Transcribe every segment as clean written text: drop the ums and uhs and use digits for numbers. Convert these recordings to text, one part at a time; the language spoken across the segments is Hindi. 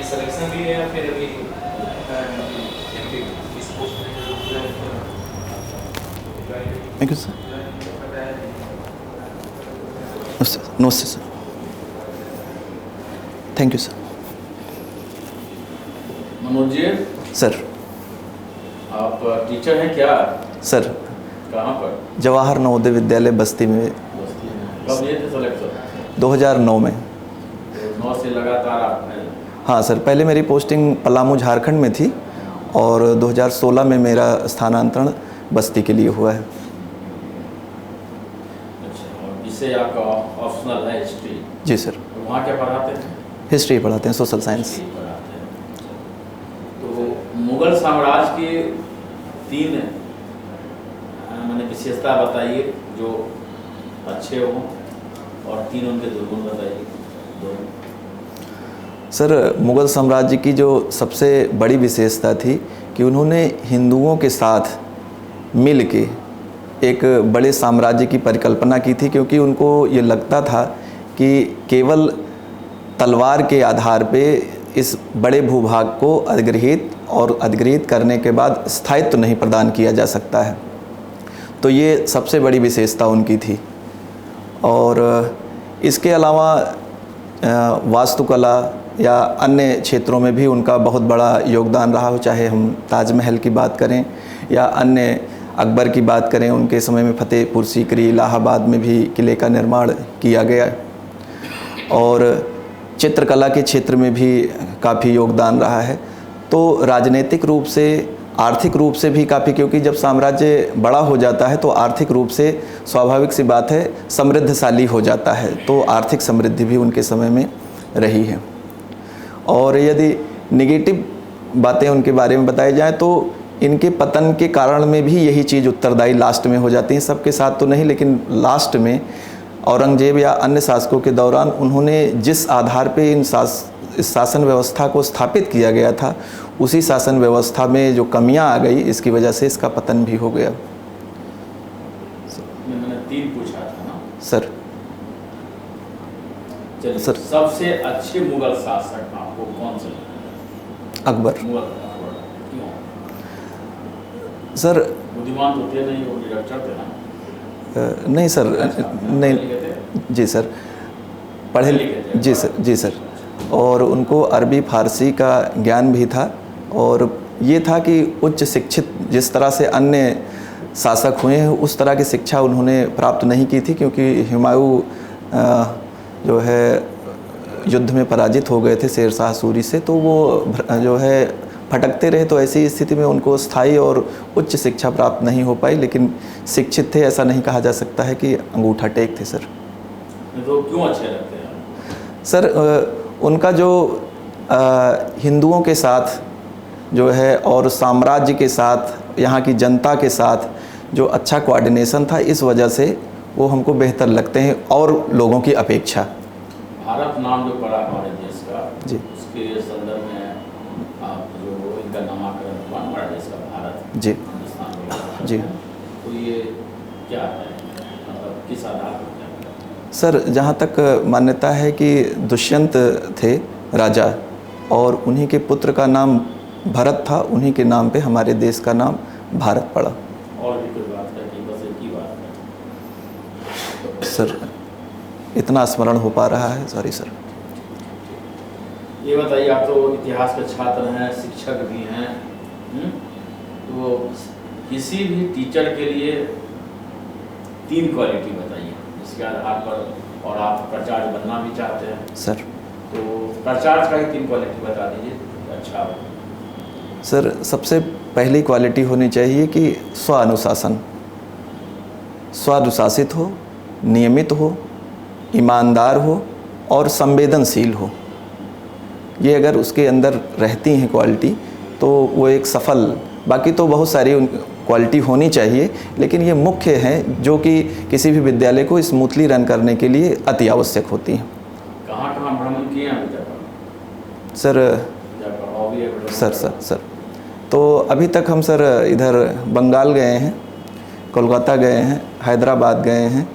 सिलेक्शन भी है या फिर अभी एमपी इस पोस्ट थैंक यू सर। नमस्ते sir. Thank you sir. Manoj ji, sir. आप टीचर हैं क्या? सर, कहाँ पर? जवाहर नवोदय विद्यालय बस्ती में। कब लिए थे सिलेक्शन? 2009 में। 9 से लगातार आपने? हाँ सर, पहले मेरी पोस्टिंग पलामू झारखंड में थी और 2016 में मेरा स्थानांतरण बस्ती के लिए हुआ है। अच्छा, और जिससे आपका ऑप्शनल है हिस्ट्री? जी सर। वहाँ क्या पढ़ाते हैं? हिस्ट्री पढ़ाते हैं, सोशल साइंस। हिस्ट्री पढ़ाते हैं। तो मुगल साम्राज्य के 3 मैंने विशेषता बताइए जो अच्छे हों, और 3 उनके दुर्गुण बताइए। सर, मुग़ल साम्राज्य की जो सबसे बड़ी विशेषता थी कि उन्होंने हिंदुओं के साथ मिल के एक बड़े साम्राज्य की परिकल्पना की थी, क्योंकि उनको ये लगता था कि केवल तलवार के आधार पे इस बड़े भूभाग को अधिग्रहित करने के बाद स्थायित्व नहीं प्रदान किया जा सकता है। तो ये सबसे बड़ी विशेषता उनकी थी। और इसके अलावा वास्तुकला या अन्य क्षेत्रों में भी उनका बहुत बड़ा योगदान रहा हो, चाहे हम ताजमहल की बात करें या अन्य अकबर की बात करें। उनके समय में फतेहपुर सीकरी, इलाहाबाद में भी किले का निर्माण किया गया। और चित्रकला के क्षेत्र में भी काफ़ी योगदान रहा है। तो राजनीतिक रूप से, आर्थिक रूप से भी काफ़ी, क्योंकि जब साम्राज्य बड़ा हो जाता है तो आर्थिक रूप से स्वाभाविक सी बात है समृद्धशाली हो जाता है। तो आर्थिक समृद्धि भी उनके समय में रही है। और यदि नेगेटिव बातें उनके बारे में बताई जाए तो इनके पतन के कारण में भी यही चीज़ उत्तरदायी लास्ट में हो जाती है। सबके साथ तो नहीं, लेकिन लास्ट में औरंगजेब या अन्य शासकों के दौरान उन्होंने जिस आधार पे इस शासन व्यवस्था को स्थापित किया गया था, उसी शासन व्यवस्था में जो कमियां आ गई, इसकी वजह से इसका पतन भी हो गया। मैंने 3 पूछा था ना सर। चलिए, सर। सबसे अच्छे मुगल शासक आपको कौन से लगे? अकबर। मुगल अकबर। क्यों? सर, बुद्धिमान तो थे नहीं, वो डायरेक्टर थे ना? नहीं सर, नहीं। जी सर, पढ़े लिखे। जी सर, जी सर। और उनको अरबी फ़ारसी का ज्ञान भी था। और ये था कि उच्च शिक्षित जिस तरह से अन्य शासक हुए हैं, उस तरह की शिक्षा उन्होंने प्राप्त नहीं की थी, क्योंकि हुमायूं जो है युद्ध में पराजित हो गए थे शेर शाह सूरी से। तो वो जो है भटकते रहे। तो ऐसी स्थिति में उनको स्थायी और उच्च शिक्षा प्राप्त नहीं हो पाई, लेकिन शिक्षित थे, ऐसा नहीं कहा जा सकता है कि अंगूठा टेक थे सर। तो क्यों अच्छे लगते हैं सर? उनका जो हिंदुओं के साथ जो है और साम्राज्य के साथ, यहाँ की जनता के साथ जो अच्छा कोऑर्डिनेशन था, इस वजह से वो हमको बेहतर लगते हैं और लोगों की अपेक्षा। भारत नाम जो पड़ा हमारे देश का, जी, उसके संदर्भ में आप जो इनका नामकरण हुआ हमारे देश का भारत, जी, हिंदुस्तान जी। तो ये क्या है, मतलब किस आधार पर? सर, जहाँ तक मान्यता है कि दुष्यंत थे राजा, और उन्हीं के पुत्र का नाम भरत था, उन्हीं के नाम पे हमारे देश का नाम भारत पड़ा। और भी कोई बात है कि बस एक ही बात है? सर, इतना स्मरण हो पा रहा है, सॉरी सर। ये बताइए, आप तो इतिहास के छात्र हैं, शिक्षक भी हैं, तो किसी भी टीचर के लिए 3 क्वालिटी बताइए जिसके आधार पर, और आप प्राचार्य बनना भी चाहते हैं सर। तो प्राचार्य का ही 3 क्वालिटी बता दीजिए, अच्छा हो। सर, सबसे पहली क्वालिटी होनी चाहिए कि स्वानुशासन, स्वानुशासित हो, नियमित हो, ईमानदार हो और संवेदनशील हो। ये अगर उसके अंदर रहती हैं क्वालिटी तो वो एक सफल, बाकी तो बहुत सारी क्वालिटी होनी चाहिए, लेकिन ये मुख्य हैं जो कि किसी भी विद्यालय को स्मूथली रन करने के लिए अति आवश्यक होती हैं। कहाँ भ्रमण किए हैं अभी तक? सर, तो अभी तक हम सर इधर बंगाल गए हैं, कोलकाता गए हैं, हैदराबाद गए हैं,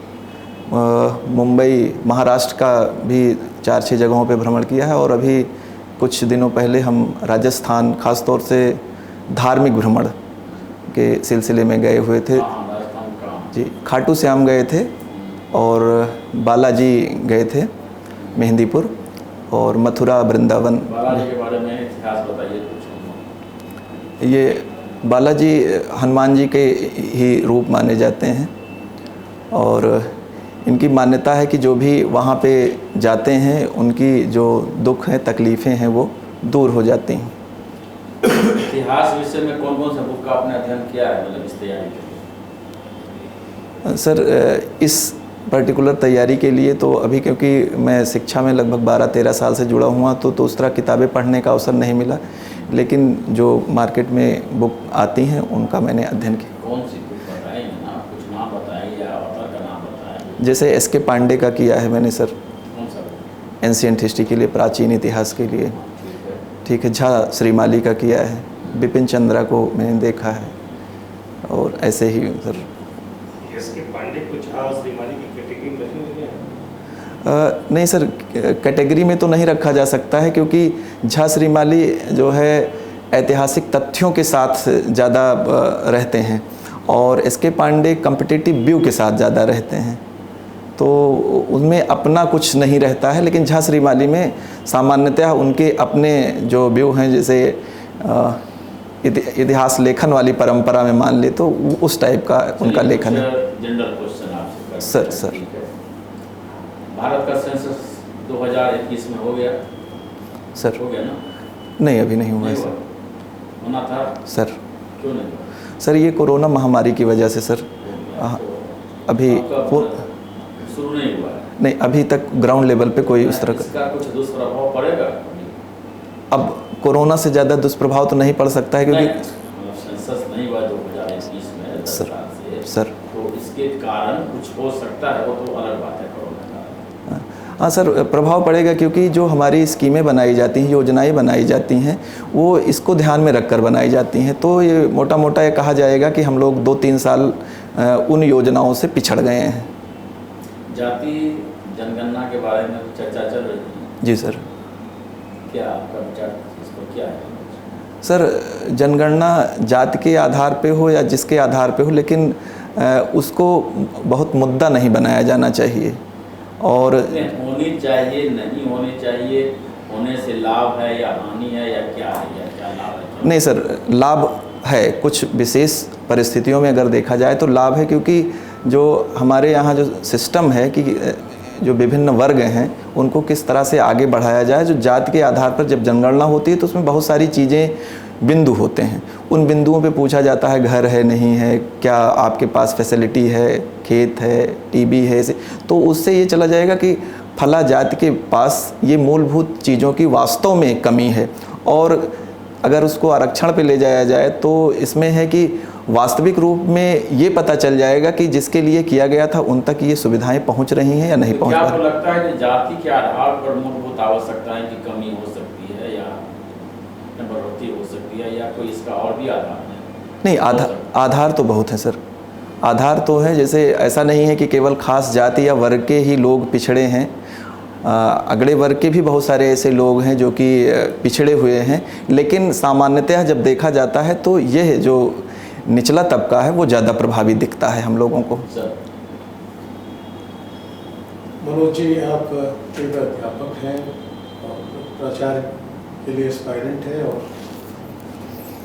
मुंबई, महाराष्ट्र का भी 4-6 जगहों पे भ्रमण किया है। और अभी कुछ दिनों पहले हम राजस्थान, ख़ास तौर से धार्मिक भ्रमण के सिलसिले में गए हुए थे। राजस्थान का जी, खाटू श्याम गए थे और बालाजी गए थे, मेहंदीपुर, और मथुरा, वृंदावन। बालाजी के बारे में इतिहास बताइए कुछ। ये बालाजी हनुमान जी के ही रूप माने जाते हैं और इनकी मान्यता है कि जो भी वहाँ पे जाते हैं उनकी जो दुख हैं, तकलीफ़ें हैं, वो दूर हो जाती हैं। इतिहास विषय में कौन कौन सा बुक का आपने अध्ययन किया है, मतलब इस तैयारी के लिए? सर, इस पर्टिकुलर तैयारी के लिए तो अभी, क्योंकि मैं शिक्षा में लगभग 12-13 साल से जुड़ा हुआ, तो उस तरह किताबें पढ़ने का अवसर नहीं मिला, लेकिन जो मार्केट में बुक आती हैं उनका मैंने अध्ययन किया। कौन सी बुक बताएंगे ना, कुछ नाम बताएंगे या ऑथर का नाम बताएंगे? जैसे एस के पांडे का किया है मैंने सर, कौन सा बुक? एंशिएंट हिस्ट्री के लिए, प्राचीन इतिहास के लिए। ठीक है। ठीक है, झा श्रीमाली का किया है, बिपिन चंद्रा को मैंने देखा है, और ऐसे ही सर। इसके पांडे को झा और श्रीमाली की कैटेगरी में रखेंगे? नहीं सर, कैटेगरी में तो नहीं रखा जा सकता है, क्योंकि झा श्रीमाली जो है ऐतिहासिक तथ्यों के साथ ज़्यादा रहते हैं और एस के पांडे कॉम्पिटिटिव व्यू के साथ ज़्यादा रहते हैं, तो उनमें अपना कुछ नहीं रहता है। लेकिन झा श्रीमाली में सामान्यतः उनके अपने जो व्यू हैं, जैसे इतिहास लेखन वाली परंपरा में मान ले तो उस टाइप का उनका लेखन है। जनरल क्वेश्चन आपसे सर, सर। ठीक है। भारत का सेंसस 2021 में हो गया? सर, हो गया ना? नहीं, अभी नहीं हुआ है नहीं सर। हुआ? होना था? सर, क्यों नहीं हुआ? सर ये कोरोना महामारी की वजह से सर, अभी वो शुरू नहीं हुआ है? नहीं, अभी तक ग्राउंड लेवल पे कोई उस तरह का, इसका कुछ दुष्प्रभाव पड़ेगा? अब कोरोना से ज़्यादा दुष्प्रभाव तो नहीं पड़ सकता है, क्योंकि मतलब सेंसस नहीं हुआ 2021 में 10 सर, साल से, सर। तो इसके कारण कुछ हो सकता है, वो तो अलग बात है कोरोना का। हाँ सर, प्रभाव पड़ेगा, क्योंकि जो हमारी स्कीमें बनाई जाती हैं, योजनाएं बनाई जाती हैं, वो इसको ध्यान में रखकर बनाई जाती हैं। तो ये मोटा मोटा ये कहा जाएगा कि हम लोग 2-3 साल उन योजनाओं से पिछड़ गए हैं। जाति जनगणना के बारे में चर्चा चल रही है। जी सर। क्या आपका विचार इस पर क्या है? सर, जनगणना जाति के आधार पे हो या जिसके आधार पे हो, लेकिन उसको बहुत मुद्दा नहीं बनाया जाना चाहिए। और होनी चाहिए, नहीं होनी चाहिए, होने से लाभ है या हानि है या क्या है, या क्या लाभ है? नहीं सर, लाभ है, कुछ विशेष परिस्थितियों में अगर देखा जाए तो लाभ है, क्योंकि जो हमारे यहाँ जो सिस्टम है कि जो विभिन्न वर्ग हैं उनको किस तरह से आगे बढ़ाया जाए। जो जाति के आधार पर जब जनगणना होती है तो उसमें बहुत सारी चीज़ें, बिंदु होते हैं, उन बिंदुओं पे पूछा जाता है घर है, नहीं है, क्या आपके पास फैसिलिटी है, खेत है, टीबी है, तो उससे ये चला जाएगा कि फला जाति के पास ये मूलभूत चीज़ों की वास्तव में कमी है। और अगर उसको आरक्षण पे ले जाया जाए तो इसमें है कि वास्तविक रूप में ये पता चल जाएगा कि जिसके लिए किया गया था उन तक ये सुविधाएं पहुंच रही हैं या नहीं पहुंच क्या पा आपको रही। लगता है कि जाति के आधार पर मूलभूत आवश्यकताएं की कमी हो सकती है या बढ़ोतरी हो सकती है, या कोई इसका और भी आधार है? नहीं, आधार तो बहुत है सर, आधार तो है। जैसे ऐसा नहीं है कि केवल खास जाति या वर्ग के ही लोग पिछड़े हैं, अगड़े वर्ग के भी बहुत सारे ऐसे लोग हैं जो कि पिछड़े हुए हैं, लेकिन सामान्यतः जब देखा जाता है तो यह जो निचला तबका है वो ज़्यादा प्रभावित दिखता है हम लोगों को। सर, मनोज जी, आप एक अध्यापक हैं और प्राचार्य के लिए एस्पायरेंट है और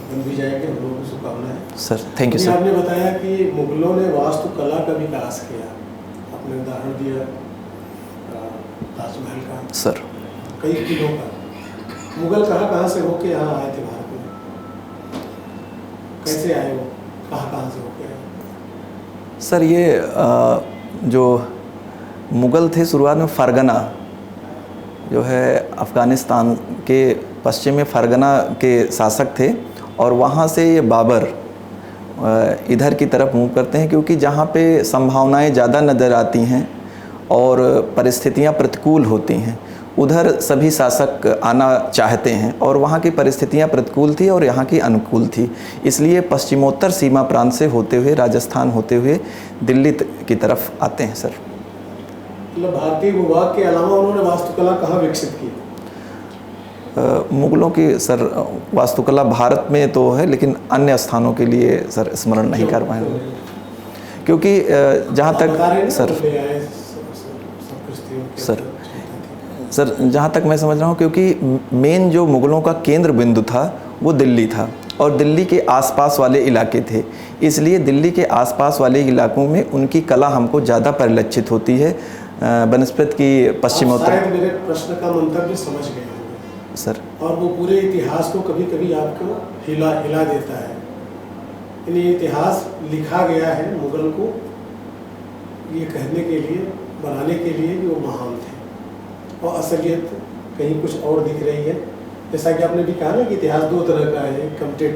बन भी जाएंगे, हम लोगों को शुभकामनाएं। सर, थैंक यू अभी सर। आपने बताया कि मुगलों ने वास्तुकला का विकास किया, आपने उदाहरण दिया ताजमहल का, सर, कई किलों का। मुगल कहाँ से होके यहाँ आए थे भारत में? कैसे आए वो, कहाँ से होके आए? सर ये जो मुग़ल थे शुरुआत में फरगना जो है अफ़गानिस्तान के पश्चिम में फरगना के शासक थे, और वहाँ से ये बाबर इधर की तरफ मूव करते हैं, क्योंकि जहाँ पे संभावनाएं ज़्यादा नज़र आती हैं और परिस्थितियाँ प्रतिकूल होती हैं, उधर सभी शासक आना चाहते हैं, और वहाँ की परिस्थितियाँ प्रतिकूल थी और यहाँ की अनुकूल थी। इसलिए पश्चिमोत्तर सीमा प्रांत से होते हुए, राजस्थान होते हुए दिल्ली की तरफ आते हैं सर। मतलब भारतीय भूभाग के अलावा उन्होंने वास्तुकला कहाँ विकसित की? मुगलों की सर वास्तुकला भारत में तो है, लेकिन अन्य स्थानों के लिए सर स्मरण नहीं कर पाए, क्योंकि जहाँ तक सर जहाँ तक मैं समझ रहा हूँ, क्योंकि मेन जो मुगलों का केंद्र बिंदु था वो दिल्ली था और दिल्ली के आसपास वाले इलाके थे, इसलिए दिल्ली के आसपास वाले इलाकों में उनकी कला हमको ज़्यादा परिलक्षित होती है बनस्पत की पश्चिमोत्तर। मेरे प्रश्न का मंतव्य समझ गए होंगे सर, और वो पूरे इतिहास को कभी कभी आपको हिला देता है। यानी इतिहास लिखा गया है मुगल को ये कहने के लिए, बनाने के लिए कि वो महान थे, और असलियत कहीं कुछ और दिख रही है। जैसा कि आपने भी कहा ना कि इतिहास दो तरह का है, कम्पिटेटिव